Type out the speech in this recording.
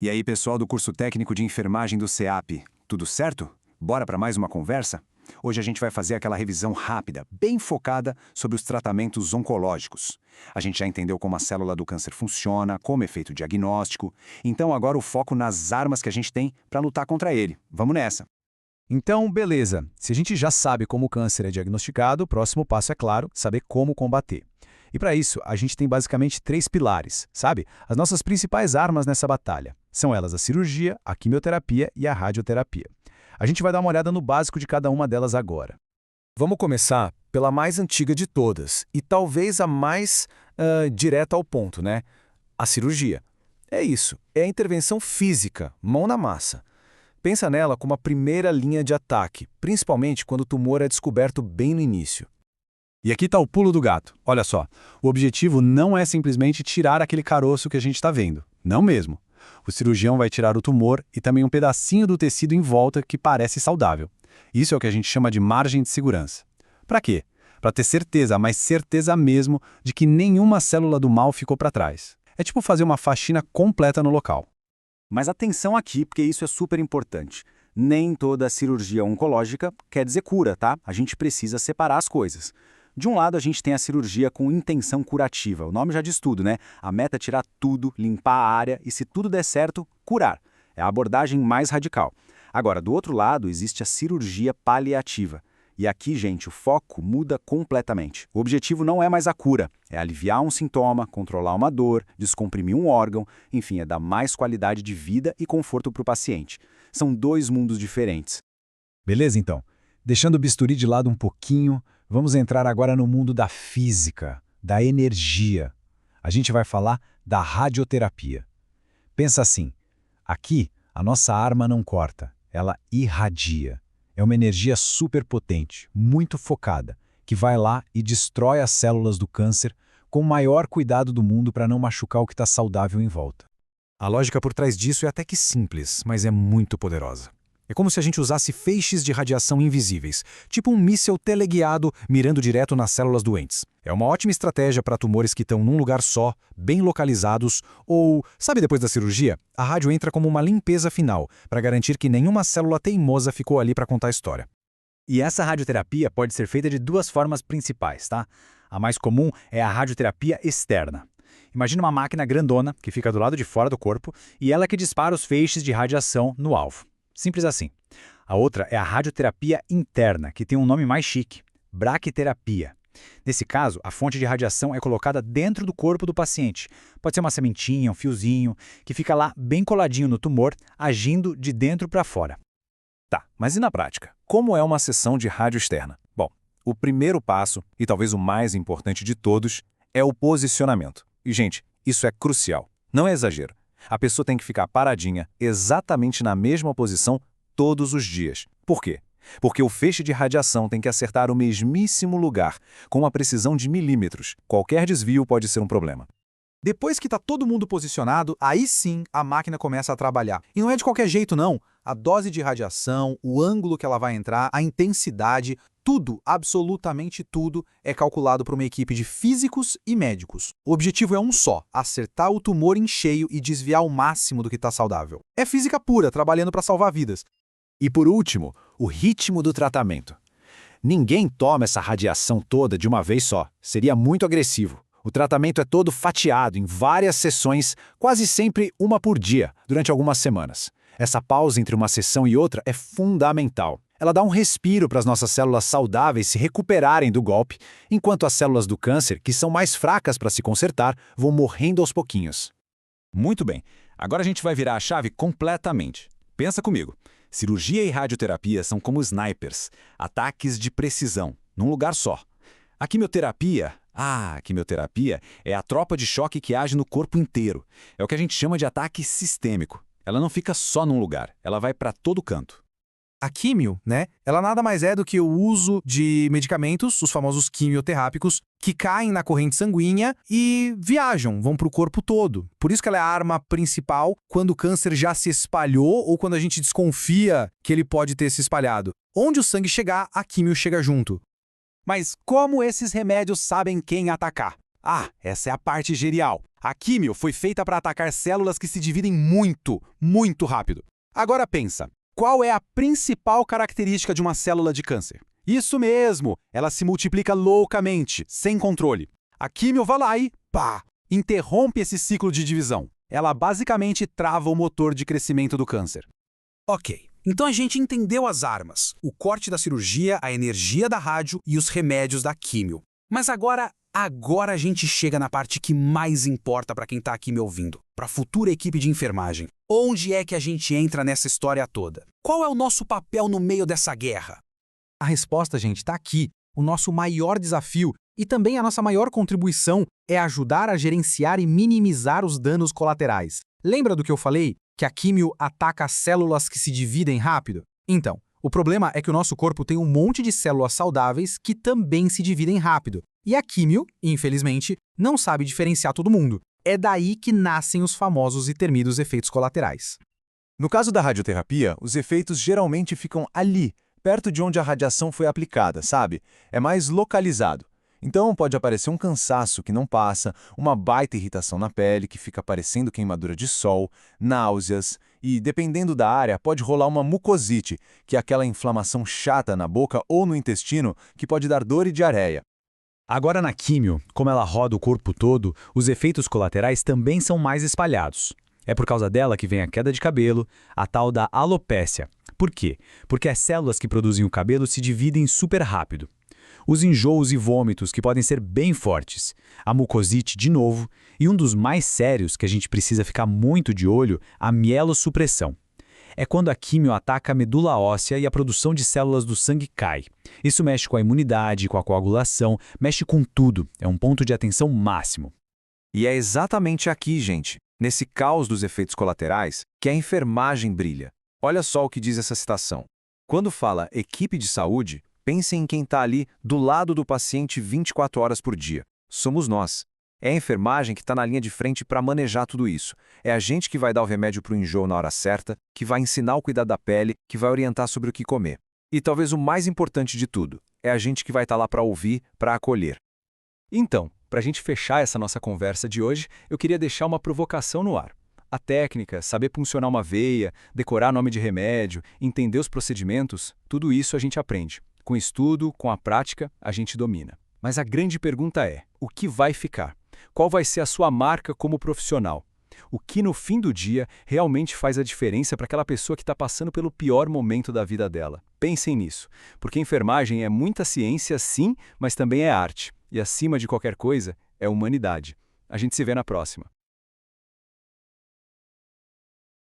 E aí, pessoal do curso técnico de enfermagem do CEAP, tudo certo? Bora para mais uma conversa? Hoje a gente vai fazer aquela revisão rápida, bem focada sobre os tratamentos oncológicos. A gente já entendeu como a célula do câncer funciona, como é feito o diagnóstico, então agora o foco nas armas que a gente tem para lutar contra ele. Vamos nessa! Então, beleza. Se a gente já sabe como o câncer é diagnosticado, o próximo passo é, claro, saber como combater. E para isso, a gente tem basicamente 3 pilares, sabe? As nossas principais armas nessa batalha. São elas a cirurgia, a quimioterapia e a radioterapia. A gente vai dar uma olhada no básico de cada uma delas agora. Vamos começar pela mais antiga de todas e talvez a mais direta ao ponto, né? A cirurgia. É isso, é a intervenção física, mão na massa. Pensa nela como a primeira linha de ataque, principalmente quando o tumor é descoberto bem no início. E aqui está o pulo do gato. Olha só, o objetivo não é simplesmente tirar aquele caroço que a gente está vendo. Não mesmo. O cirurgião vai tirar o tumor e também um pedacinho do tecido em volta que parece saudável. Isso é o que a gente chama de margem de segurança. Para quê? Para ter certeza, mas certeza mesmo, de que nenhuma célula do mal ficou para trás. É tipo fazer uma faxina completa no local. Mas atenção aqui, porque isso é super importante. Nem toda cirurgia oncológica quer dizer cura, tá? A gente precisa separar as coisas. De um lado, a gente tem a cirurgia com intenção curativa. O nome já diz tudo, né? A meta é tirar tudo, limpar a área e, se tudo der certo, curar. É a abordagem mais radical. Agora, do outro lado, existe a cirurgia paliativa. E aqui, gente, o foco muda completamente. O objetivo não é mais a cura, é aliviar um sintoma, controlar uma dor, descomprimir um órgão, enfim, é dar mais qualidade de vida e conforto para o paciente. São 2 mundos diferentes. Beleza, então? Deixando o bisturi de lado um pouquinho, vamos entrar agora no mundo da física, da energia. A gente vai falar da radioterapia. Pensa assim, aqui a nossa arma não corta, ela irradia. É uma energia super potente, muito focada, que vai lá e destrói as células do câncer com o maior cuidado do mundo para não machucar o que está saudável em volta. A lógica por trás disso é até que simples, mas é muito poderosa. É como se a gente usasse feixes de radiação invisíveis, tipo um míssil teleguiado mirando direto nas células doentes. É uma ótima estratégia para tumores que estão num lugar só, bem localizados, ou, sabe, depois da cirurgia, a rádio entra como uma limpeza final, para garantir que nenhuma célula teimosa ficou ali para contar a história. E essa radioterapia pode ser feita de 2 formas principais, tá? A mais comum é a radioterapia externa. Imagina uma máquina grandona que fica do lado de fora do corpo e ela que dispara os feixes de radiação no alvo. Simples assim. A outra é a radioterapia interna, que tem um nome mais chique, braquiterapia. Nesse caso, a fonte de radiação é colocada dentro do corpo do paciente. Pode ser uma sementinha, um fiozinho, que fica lá bem coladinho no tumor, agindo de dentro para fora. Tá, mas e na prática? Como é uma sessão de rádio externa? Bom, o primeiro passo, e talvez o mais importante de todos, é o posicionamento. E, gente, isso é crucial. Não é exagero. A pessoa tem que ficar paradinha, exatamente na mesma posição, todos os dias. Por quê? Porque o feixe de radiação tem que acertar o mesmíssimo lugar, com uma precisão de milímetros. Qualquer desvio pode ser um problema. Depois que está todo mundo posicionado, aí sim a máquina começa a trabalhar. E não é de qualquer jeito, não. A dose de radiação, o ângulo que ela vai entrar, a intensidade, tudo, absolutamente tudo, é calculado por uma equipe de físicos e médicos. O objetivo é um só, acertar o tumor em cheio e desviar o máximo do que está saudável. É física pura, trabalhando para salvar vidas. E por último, o ritmo do tratamento. Ninguém toma essa radiação toda de uma vez só. Seria muito agressivo. O tratamento é todo fatiado em várias sessões, quase sempre uma por dia, durante algumas semanas. Essa pausa entre uma sessão e outra é fundamental. Ela dá um respiro para as nossas células saudáveis se recuperarem do golpe, enquanto as células do câncer, que são mais fracas para se consertar, vão morrendo aos pouquinhos. Muito bem, agora a gente vai virar a chave completamente. Pensa comigo, cirurgia e radioterapia são como snipers, ataques de precisão, num lugar só. A quimioterapia é a tropa de choque que age no corpo inteiro. É o que a gente chama de ataque sistêmico. Ela não fica só num lugar, ela vai para todo canto. A químio, né? Ela nada mais é do que o uso de medicamentos, os famosos quimioterápicos, que caem na corrente sanguínea e viajam, vão para o corpo todo. Por isso que ela é a arma principal quando o câncer já se espalhou ou quando a gente desconfia que ele pode ter se espalhado. Onde o sangue chegar, a químio chega junto. Mas como esses remédios sabem quem atacar? Ah, essa é a parte genial. A químio foi feita para atacar células que se dividem muito, muito rápido. Agora pensa, qual é a principal característica de uma célula de câncer? Isso mesmo, ela se multiplica loucamente, sem controle. A químio vai lá e, pá, interrompe esse ciclo de divisão. Ela basicamente trava o motor de crescimento do câncer. Ok, então a gente entendeu as armas, o corte da cirurgia, a energia da rádio e os remédios da químio. Mas agora a gente chega na parte que mais importa para quem está aqui me ouvindo, para a futura equipe de enfermagem. Onde é que a gente entra nessa história toda? Qual é o nosso papel no meio dessa guerra? A resposta, gente, está aqui. O nosso maior desafio e também a nossa maior contribuição é ajudar a gerenciar e minimizar os danos colaterais. Lembra do que eu falei? Que a químio ataca as células que se dividem rápido? Então, o problema é que o nosso corpo tem um monte de células saudáveis que também se dividem rápido. E a químio, infelizmente, não sabe diferenciar todo mundo. É daí que nascem os famosos e temidos efeitos colaterais. No caso da radioterapia, os efeitos geralmente ficam ali, perto de onde a radiação foi aplicada, sabe? É mais localizado. Então pode aparecer um cansaço que não passa, uma baita irritação na pele que fica parecendo queimadura de sol, náuseas e, dependendo da área, pode rolar uma mucosite, que é aquela inflamação chata na boca ou no intestino que pode dar dor e diarreia. Agora na químio, como ela roda o corpo todo, os efeitos colaterais também são mais espalhados. É por causa dela que vem a queda de cabelo, a tal da alopécia. Por quê? Porque as células que produzem o cabelo se dividem super rápido. Os enjoos e vômitos, que podem ser bem fortes, a mucosite de novo, e um dos mais sérios que a gente precisa ficar muito de olho, a mielossupressão. É quando a químio ataca a medula óssea e a produção de células do sangue cai. Isso mexe com a imunidade, com a coagulação, mexe com tudo, é um ponto de atenção máximo. E é exatamente aqui, gente, nesse caos dos efeitos colaterais, que a enfermagem brilha. Olha só o que diz essa citação. Quando fala equipe de saúde, pensem em quem está ali do lado do paciente 24 horas por dia. Somos nós. É a enfermagem que está na linha de frente para manejar tudo isso. É a gente que vai dar o remédio para o enjoo na hora certa, que vai ensinar o cuidado da pele, que vai orientar sobre o que comer. E talvez o mais importante de tudo, é a gente que vai estar lá para ouvir, para acolher. Então, para a gente fechar essa nossa conversa de hoje, eu queria deixar uma provocação no ar. A técnica, saber puncionar uma veia, decorar nome de remédio, entender os procedimentos, tudo isso a gente aprende. Com estudo, com a prática, a gente domina. Mas a grande pergunta é, o que vai ficar? Qual vai ser a sua marca como profissional? O que no fim do dia realmente faz a diferença para aquela pessoa que está passando pelo pior momento da vida dela? Pensem nisso, porque enfermagem é muita ciência sim, mas também é arte. E acima de qualquer coisa, é humanidade. A gente se vê na próxima.